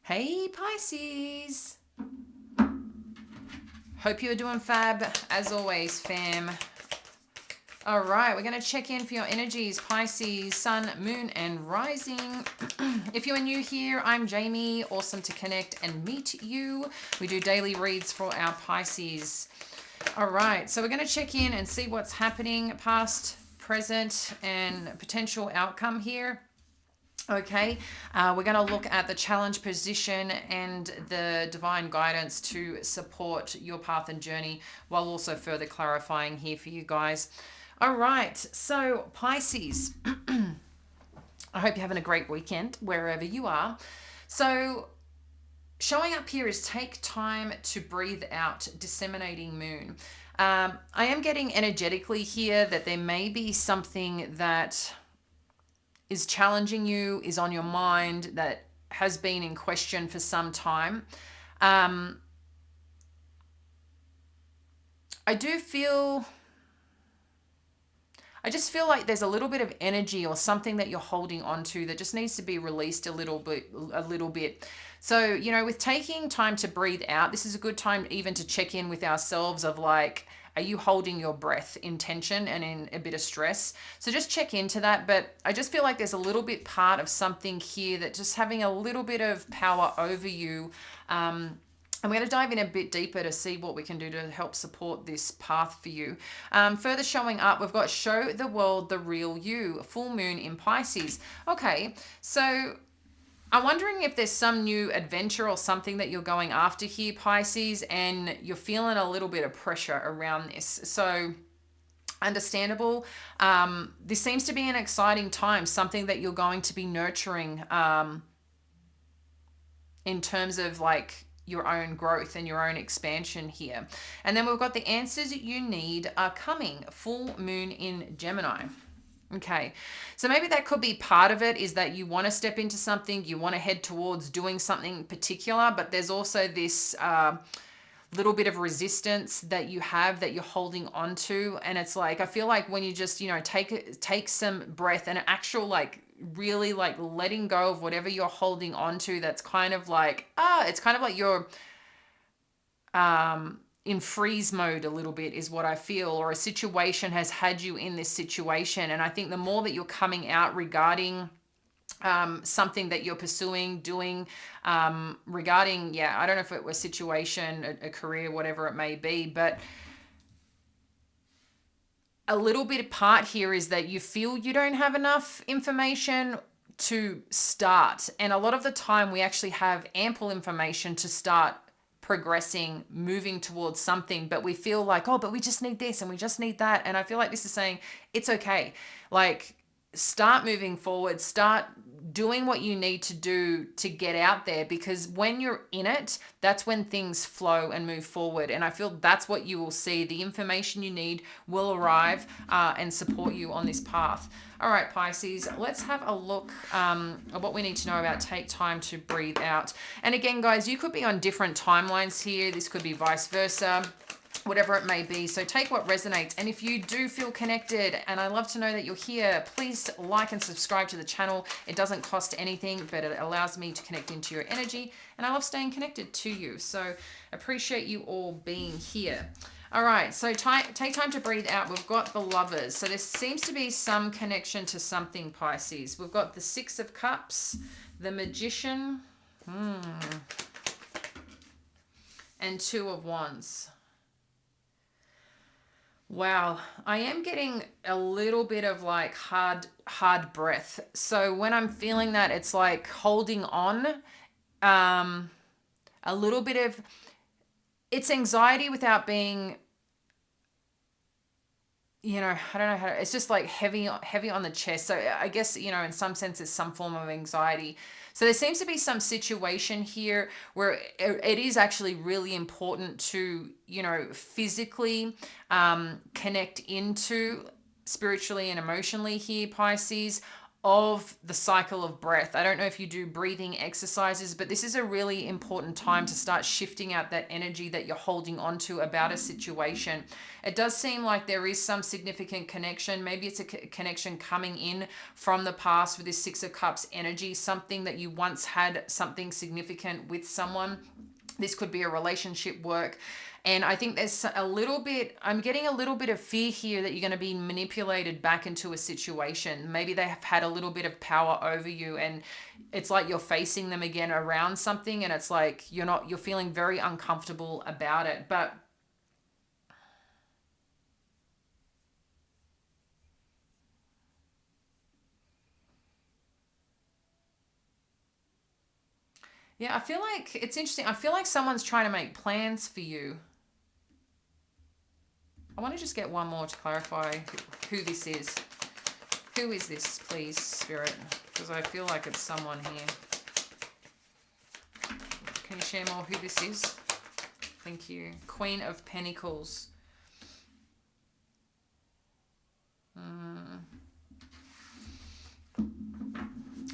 Hey Pisces! Hope you're doing fab as always, fam. All right, we're going to check in for your energies, Pisces, Sun, Moon, and Rising. If you are new here, I'm Jamie. Awesome to connect and meet you. We do daily reads for our Pisces. All right, so we're going to check in and see what's happening, past, present, and potential outcome here. Okay, we're going to look at the challenge position and the divine guidance to support your path and journey while also further clarifying here for you guys. All right, so Pisces, I hope you're having a great weekend wherever you are. So, showing up here is take time to breathe out, disseminating moon. I am getting energetically here that there may be something that is challenging you, is on your mind, that has been in question for some time. I do feel, I just feel like there's a little bit of energy or something that you're holding on to that just needs to be released a little bit. So, with taking time to breathe out, this is a good time even to check in with ourselves of like, are you holding your breath in tension and in a bit of stress? So just check into that. But I just feel like there's a little bit part of something here that just having a little bit of power over you. And we're going to dive in a bit deeper to see what we can do to help support this path for you. Further showing up, we've got show the world the real you, full moon in Pisces. Okay, so I'm wondering if there's some new adventure or something that you're going after here, Pisces, and you're feeling a little bit of pressure around this. So, understandable. This seems to be an exciting time, something that you're going to be nurturing in terms of like your own growth and your own expansion here. And then we've got the answers you need are coming. Full moon in Gemini. Okay, so maybe that could be part of it, is that you want to step into something, you want to head towards doing something particular, but there's also this little bit of resistance that you have that you're holding on to. And it's like, I feel like when you just, take some breath and actual like really like letting go of whatever you're holding on to, that's kind of like, it's kind of like you're in freeze mode a little bit is what I feel, or a situation has had you in this situation. And I think the more that you're coming out regarding something that you're pursuing, doing, regarding, I don't know if it was situation, a career, whatever it may be, but a little bit part here is that you feel you don't have enough information to start. And a lot of the time we actually have ample information to start progressing, moving towards something, but we feel like, oh, but we just need this and we just need that. And I feel like this is saying it's okay. Like, start moving forward, start doing what you need to do to get out there, because when you're in it, that's when things flow and move forward. And I feel that's what you will see. The information you need will arrive and support you on this path. All right, Pisces, let's have a look at what we need to know about take time to breathe out. And again, guys, you could be on different timelines here. This could be vice versa, whatever it may be. So take what resonates. And if you do feel connected, and I love to know that you're here, please like and subscribe to the channel. It doesn't cost anything, but it allows me to connect into your energy. And I love staying connected to you. So appreciate you all being here. All right, so take time to breathe out. We've got the Lovers. So there seems to be some connection to something, Pisces. We've got the Six of Cups, the Magician, and Two of Wands. Wow, I am getting a little bit of like hard breath. So when I'm feeling that, it's like holding on, a little bit of, it's anxiety without being, I don't know how it's just like heavy on the chest. So I guess, in some sense it's some form of anxiety. So there seems to be some situation here where it is actually really important to, physically connect into spiritually and emotionally here, Pisces. of the cycle of breath. I don't know if you do breathing exercises, but this is a really important time to start shifting out that energy that you're holding on to about a situation. It does seem like there is some significant connection. Maybe it's a connection coming in from the past with this Six of Cups energy, something that you once had something significant with someone. This could be a relationship, work. And I think there's a little bit, I'm getting a little bit of fear here that you're going to be manipulated back into a situation. Maybe they have had a little bit of power over you, and it's like you're facing them again around something, and it's like you're feeling very uncomfortable about it. But yeah, I feel like it's interesting. I feel like someone's trying to make plans for you. I want to just get one more to clarify who this is. Who is this, please, Spirit? Because I feel like it's someone here. Can you share more who this is? Thank you. Queen of Pentacles.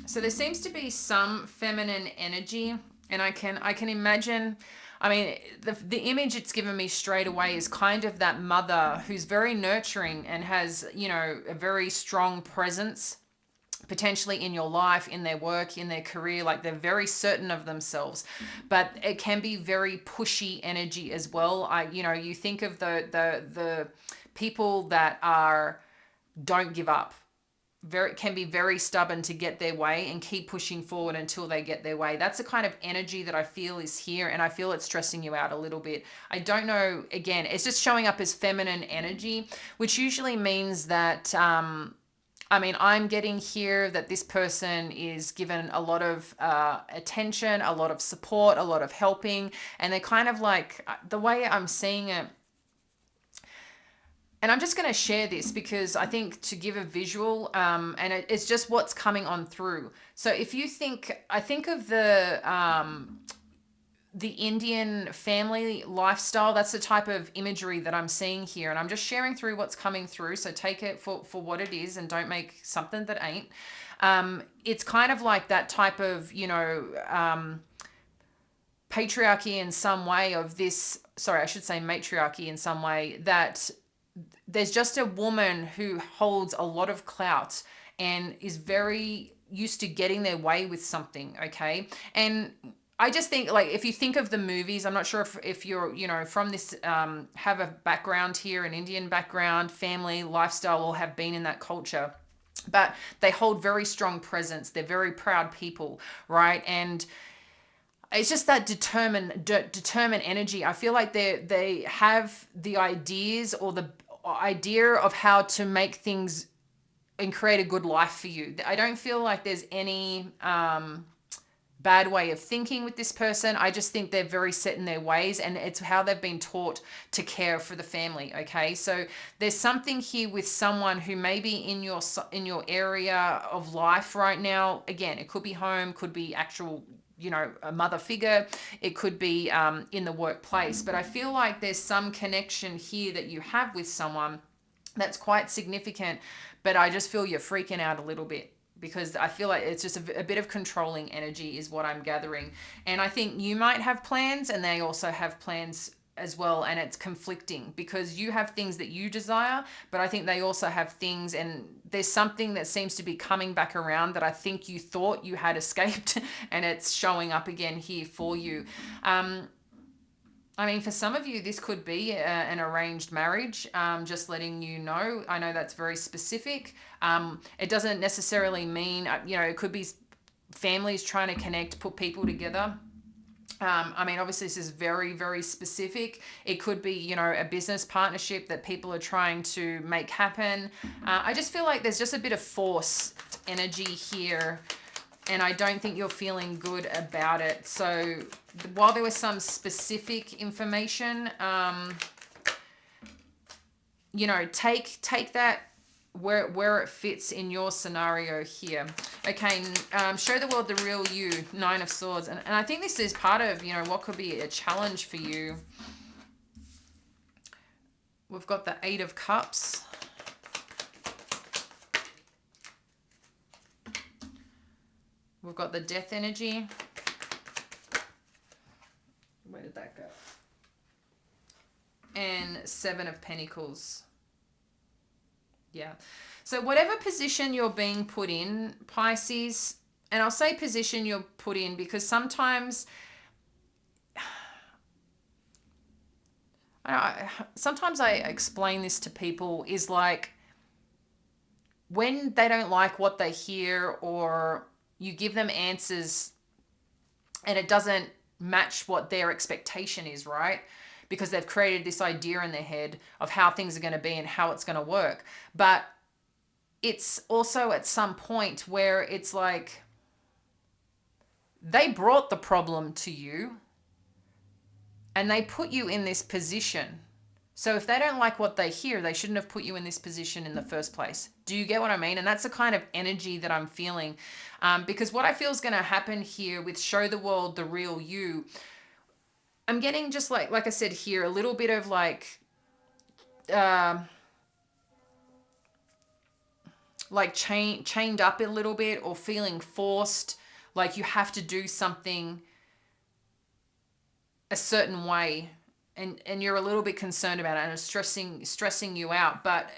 So there seems to be some feminine energy, and I can imagine. I mean, the image it's given me straight away is kind of that mother who's very nurturing and has, a very strong presence potentially in your life, in their work, in their career. Like, they're very certain of themselves, but it can be very pushy energy as well. You think of the people that don't give up, can be very stubborn to get their way and keep pushing forward until they get their way. That's the kind of energy that I feel is here, and I feel it's stressing you out a little bit. I don't know, again, it's just showing up as feminine energy, which usually means that I'm getting here that this person is given a lot of attention, a lot of support, a lot of helping, and they're kind of like, the way I'm seeing it, and I'm just going to share this because I think to give a visual, and it's just what's coming on through. So if you think, I think of the Indian family lifestyle. That's the type of imagery that I'm seeing here. And I'm just sharing through what's coming through. So take it for what it is and don't make something that ain't. It's kind of like that type of, patriarchy in some way of this, sorry, I should say matriarchy in some way, that there's just a woman who holds a lot of clout and is very used to getting their way with something, okay? And I just think, like, if you think of the movies, I'm not sure if you're, from this, have a background here, an Indian background, family, lifestyle, or have been in that culture, but they hold very strong presence. They're very proud people, right? And it's just that determined energy. I feel like they have the ideas or the idea of how to make things and create a good life for you. I don't feel like there's any bad way of thinking with this person. I just think they're very set in their ways, and it's how they've been taught to care for the family. Okay, so there's something here with someone who may be in your area of life right now. Again, it could be home, could be actual, a mother figure. It could be in the workplace. But I feel like there's some connection here that you have with someone that's quite significant. But I just feel you're freaking out a little bit, because I feel like it's just a bit of controlling energy is what I'm gathering. And I think you might have plans and they also have plans as well, and it's conflicting because you have things that you desire, but I think they also have things, and there's something that seems to be coming back around that I think you thought you had escaped and it's showing up again here for you. For some of you, this could be an arranged marriage, just letting you know. I know that's very specific. It doesn't necessarily mean, it could be families trying to connect, put people together. Obviously this is very, very specific. It could be, a business partnership that people are trying to make happen. I just feel like there's just a bit of force energy here, and I don't think you're feeling good about it. So while there was some specific information, take that where it fits in your scenario here. Okay, show the world the real you, Nine of Swords. And I think this is part of, what could be a challenge for you. We've got the Eight of Cups. We've got the death energy. Where did that go? And Seven of Pentacles. Yeah. So whatever position you're being put in, Pisces, and I'll say position you're put in because sometimes sometimes I explain this to people is like when they don't like what they hear or you give them answers and it doesn't match what their expectation is, right? Because they've created this idea in their head of how things are going to be and how it's going to work. But it's also at some point where it's like they brought the problem to you and they put you in this position. So if they don't like what they hear, they shouldn't have put you in this position in the first place. Do you get what I mean? And that's the kind of energy that I'm feeling. Because what I feel is going to happen here with Show the World the Real You, I'm getting just like I said here, a little bit of chained up a little bit or feeling forced, like you have to do something a certain way and you're a little bit concerned about it and it's stressing you out. But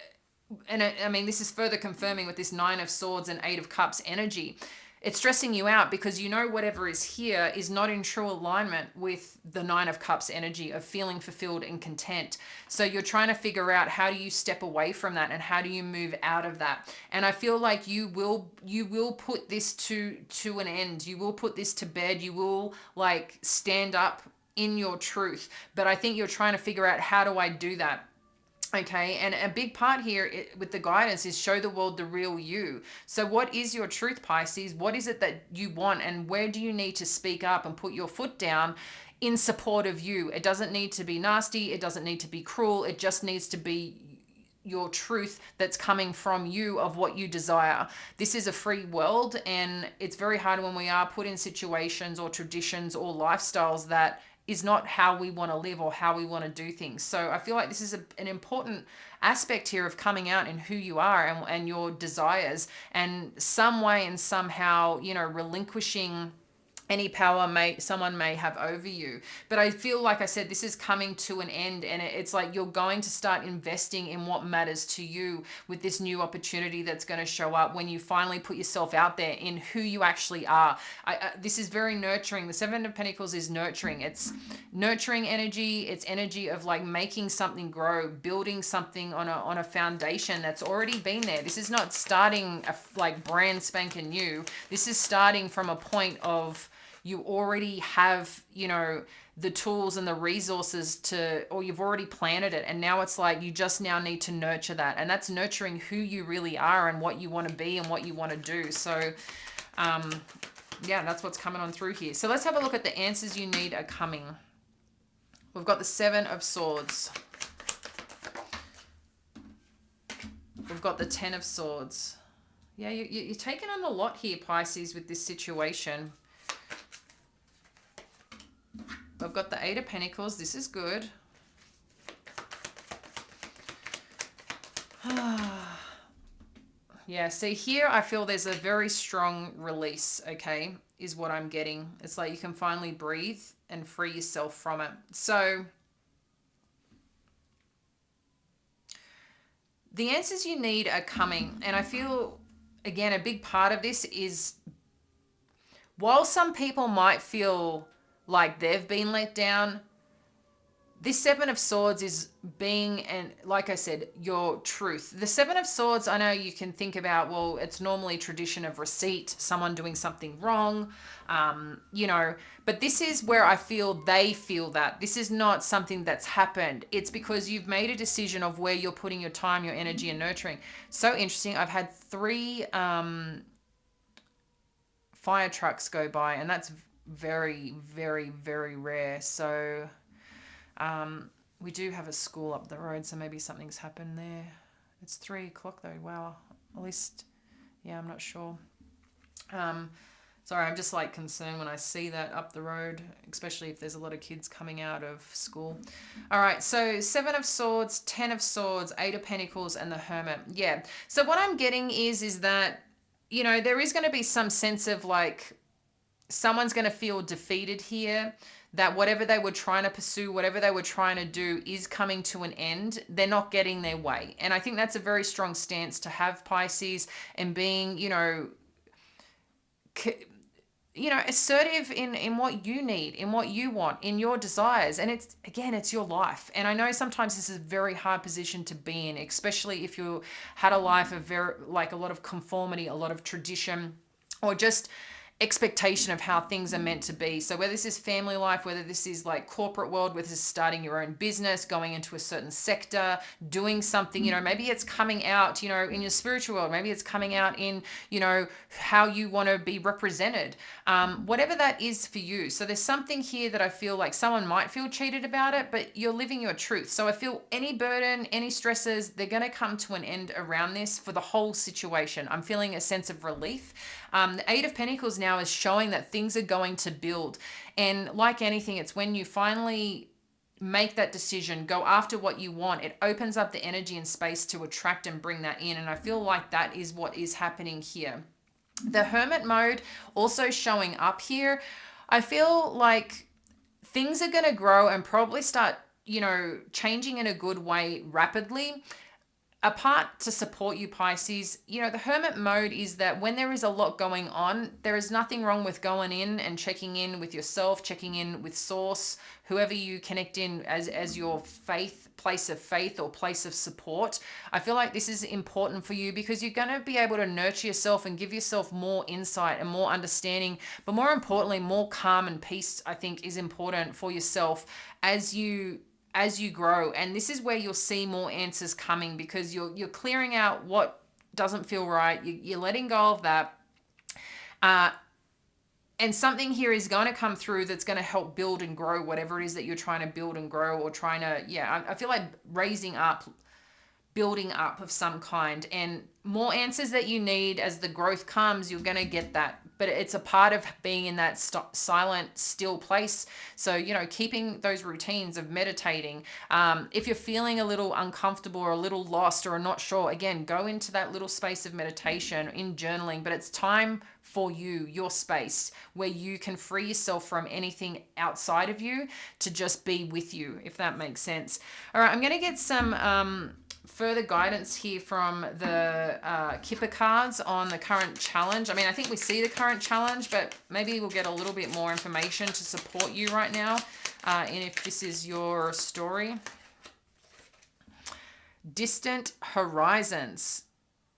I mean, this is further confirming with this Nine of Swords and Eight of Cups energy. It's stressing you out because you know whatever is here is not in true alignment with the Nine of Cups energy of feeling fulfilled and content. So you're trying to figure out how do you step away from that and how do you move out of that. And I feel like you will put this to an end. You will put this to bed. You will like stand up in your truth. But I think you're trying to figure out, how do I do that? Okay, and a big part here with the guidance is show the world the real you. So what is your truth, Pisces? What is it that you want and where do you need to speak up and put your foot down in support of you? It doesn't need to be nasty. It doesn't need to be cruel. It just needs to be your truth that's coming from you of what you desire. This is a free world and it's very hard when we are put in situations or traditions or lifestyles that is not how we want to live or how we want to do things. So I feel like this is an important aspect here of coming out in who you are and your desires and some way and somehow, you know, relinquishing any power someone may have over you. But I feel like I said, this is coming to an end and it's like you're going to start investing in what matters to you with this new opportunity that's going to show up when you finally put yourself out there in who you actually are. This is very nurturing. The Seven of Pentacles is nurturing. It's nurturing energy. It's energy of like making something grow, building something on a foundation that's already been there. This is not starting like brand spanking new. This is starting from a point of you already have, you know, the tools and the resources or you've already planted it. And now it's like, you just now need to nurture that. And that's nurturing who you really are and what you want to be and what you want to do. So, yeah, that's what's coming on through here. So let's have a look at the answers you need are coming. We've got the Seven of Swords. We've got the Ten of Swords. Yeah, you're taking on a lot here, Pisces, with this situation. I've got the Eight of Pentacles. This is good. Yeah, see here I feel there's a very strong release, okay, is what I'm getting. It's like you can finally breathe and free yourself from it. So the answers you need are coming. And I feel, again, a big part of this is while some people might feel like they've been let down, this Seven of Swords is being, and like I said, your truth. The Seven of Swords, I know you can think about, well, it's normally tradition of receipt, someone doing something wrong, you know, but this is where I feel they feel that. This is not something that's happened. It's because you've made a decision of where you're putting your time, your energy, and nurturing. So interesting. I've had 3 fire trucks go by, and that's very, very, very rare. So we do have a school up the road, so maybe something's happened there. It's 3 o'clock though. Wow. At least, yeah, I'm not sure. Sorry, I'm just like concerned when I see that up the road, especially if there's a lot of kids coming out of school. All right, so 7 of Swords, 10 of Swords, 8 of Pentacles, and the Hermit. Yeah. So what I'm getting is that there is going to be some sense of like someone's going to feel defeated here, that whatever they were trying to pursue, whatever they were trying to do is coming to an end. They're not getting their way. And I think that's a very strong stance to have, Pisces, and being, assertive in what you need, in what you want, in your desires. And it's your life. And I know sometimes this is a very hard position to be in, especially if you had a life of very, like, a lot of conformity, a lot of tradition, or just expectation of how things are meant to be. So whether this is family life, whether this is like corporate world, whether this is starting your own business, going into a certain sector, doing something, maybe it's coming out, in your spiritual world, maybe it's coming out in, how you want to be represented, whatever that is for you. So there's something here that I feel like someone might feel cheated about it, but you're living your truth. So I feel any burden, any stresses, they're going to come to an end around this for the whole situation. I'm feeling a sense of relief. The Eight of Pentacles now is showing that things are going to build. And like anything, it's when you finally make that decision, go after what you want, it opens up the energy and space to attract and bring that in. And I feel like that is what is happening here. The Hermit mode also showing up here. I feel like things are going to grow and probably start, changing in a good way rapidly. A part to support you, Pisces, the Hermit mode is that when there is a lot going on, there is nothing wrong with going in and checking in with yourself, checking in with source, whoever you connect in as your place of faith or place of support. I feel like this is important for you because you're going to be able to nurture yourself and give yourself more insight and more understanding, but more importantly, more calm and peace, I think, is important for yourself as you grow. And this is where you'll see more answers coming because you're clearing out what doesn't feel right. You're letting go of that. And something here is going to come through that's going to help build and grow whatever it is that you're trying to build and grow, or trying to, I feel like raising up, building up of some kind. And more answers that you need as the growth comes, you're going to get that. But it's a part of being in that silent, still place. So, keeping those routines of meditating. If you're feeling a little uncomfortable or a little lost or not sure, again, go into that little space of meditation, in journaling. But it's time for you, your space, where you can free yourself from anything outside of you to just be with you, if that makes sense. All right, I'm going to get some further guidance here from the Kipper cards on the current challenge. I mean, I think we see the current challenge, but maybe we'll get a little bit more information to support you right now, and if this is your story. Distant horizons.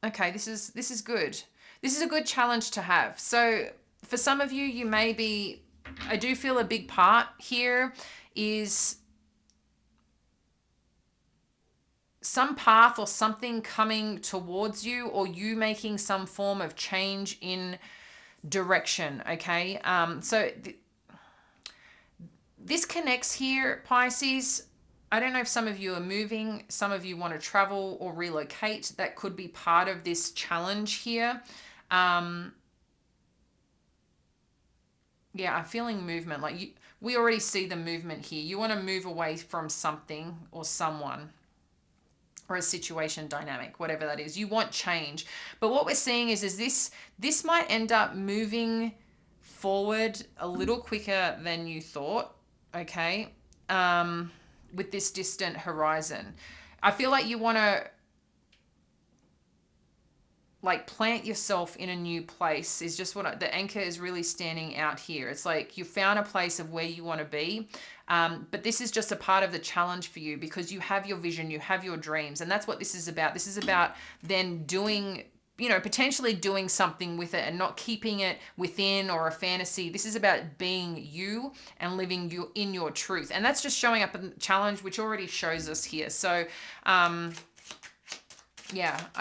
Okay, this is good. This is a good challenge to have. So for some of you, you may be, I do feel a big part here is some path or something coming towards you, or you making some form of change in direction. Okay. This connects here, Pisces. I don't know if some of you are moving, some of you want to travel or relocate. That could be part of this challenge here. I'm feeling movement. Like we already see the movement here. You want to move away from something or someone, or a situation dynamic, whatever that is. You want change. But what we're seeing is this might end up moving forward a little quicker than you thought, okay? With this distant horizon. I feel like you want to plant yourself in a new place is just what the anchor is really standing out here. It's like you found a place of where you want to be. But this is just a part of the challenge for you because you have your vision, you have your dreams, and that's what this is about. This is about then doing, potentially doing something with it and not keeping it within or a fantasy. This is about being you and living you in your truth. And that's just showing up in the challenge, which already shows us here. So, I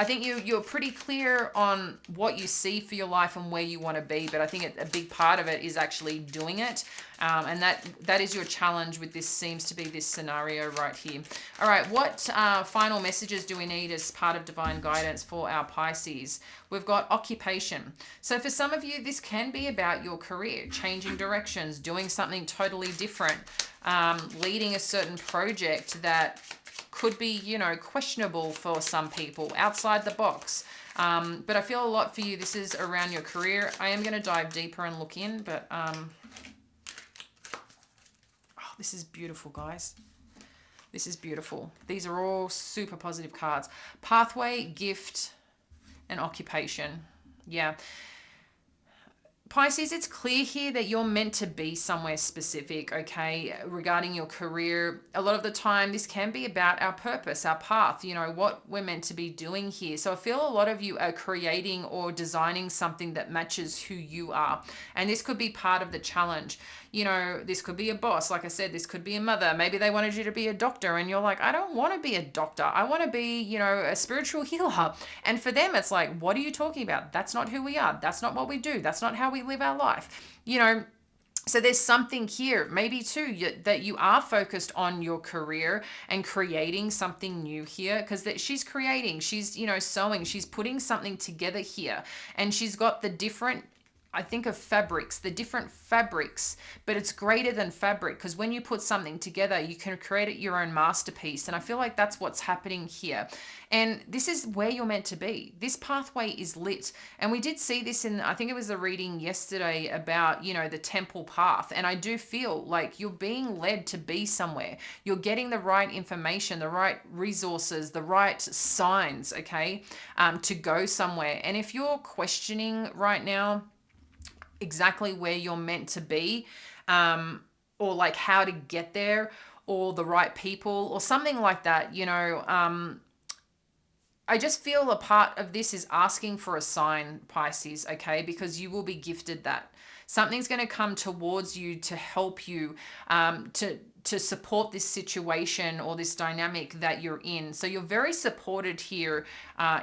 think you're pretty clear on what you see for your life and where you want to be, but I think a big part of it is actually doing it, and that is your challenge with this, seems to be this scenario right here. All right, what final messages do we need as part of divine guidance for our Pisces? We've got occupation. So for some of you, this can be about your career, changing directions, doing something totally different, leading a certain project that could be, questionable for some people, outside the box. But I feel a lot for you. This is around your career. I am going to dive deeper and look in, but oh, this is beautiful, guys. This is beautiful. These are all super positive cards. Pathway, gift, and occupation. Yeah. Pisces, it's clear here that you're meant to be somewhere specific, okay, regarding your career. A lot of the time, this can be about our purpose, our path, you know, what we're meant to be doing here. So I feel a lot of you are creating or designing something that matches who you are. And this could be part of the challenge. You know, this could be a boss. Like I said, this could be a mother. Maybe they wanted you to be a doctor and you're like, I don't want to be a doctor. I want to be, you know, a spiritual healer. And for them, it's like, what are you talking about? That's not who we are. That's not what we do. That's not how we live our life. You know, so there's something here, maybe too, that you are focused on your career and creating something new here, because she's creating, she's, you know, sewing, she's putting something together here, and she's got the different, I think of fabrics, the different fabrics, but it's greater than fabric, because when you put something together, you can create it your own masterpiece. And I feel like that's what's happening here. And this is where you're meant to be. This pathway is lit. And we did see this in, I think it was the reading yesterday about, you know, the temple path. And I do feel like you're being led to be somewhere. You're getting the right information, the right resources, the right signs, okay, to go somewhere. And if you're questioning right now, exactly where you're meant to be, or like how to get there, or the right people or something like that, you know, I just feel a part of this is asking for a sign, Pisces, okay, because you will be gifted that. Something's going to come towards you to help you, to support this situation or this dynamic that you're in. So you're very supported here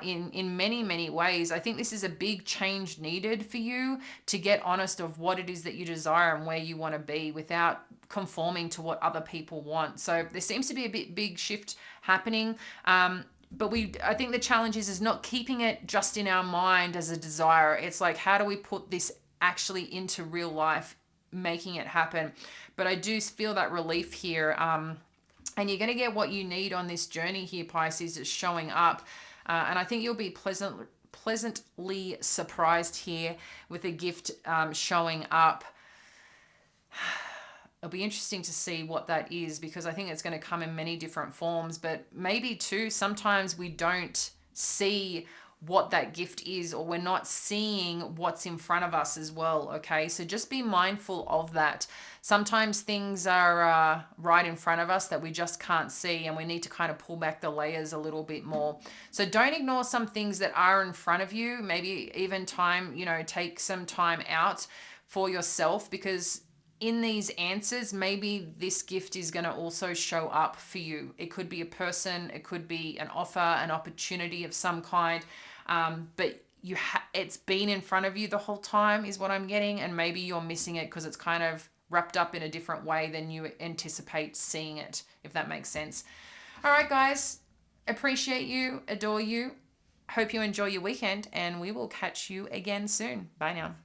in many, many ways. I think this is a big change needed for you to get honest of what it is that you desire and where you want to be without conforming to what other people want. So there seems to be a big shift happening. But I think the challenge is not keeping it just in our mind as a desire. It's like, how do we put this actually into real life, making it happen? But I do feel that relief here. And you're going to get what you need on this journey here, Pisces, is showing up. And I think you'll be pleasantly surprised here with a gift showing up. It'll be interesting to see what that is, because I think it's going to come in many different forms. But maybe too, sometimes we don't see what that gift is, or we're not seeing what's in front of us as well, okay? So just be mindful of that. Sometimes things are right in front of us that we just can't see, and we need to kind of pull back the layers a little bit more. So don't ignore some things that are in front of you. Maybe even take some time out for yourself, because in these answers, maybe this gift is going to also show up for you. It could be a person, it could be an offer, an opportunity of some kind. But it's been in front of you the whole time is what I'm getting, and maybe you're missing it because it's kind of wrapped up in a different way than you anticipate seeing it, if that makes sense. All right, guys, appreciate you, adore you. Hope you enjoy your weekend, and we will catch you again soon. Bye now.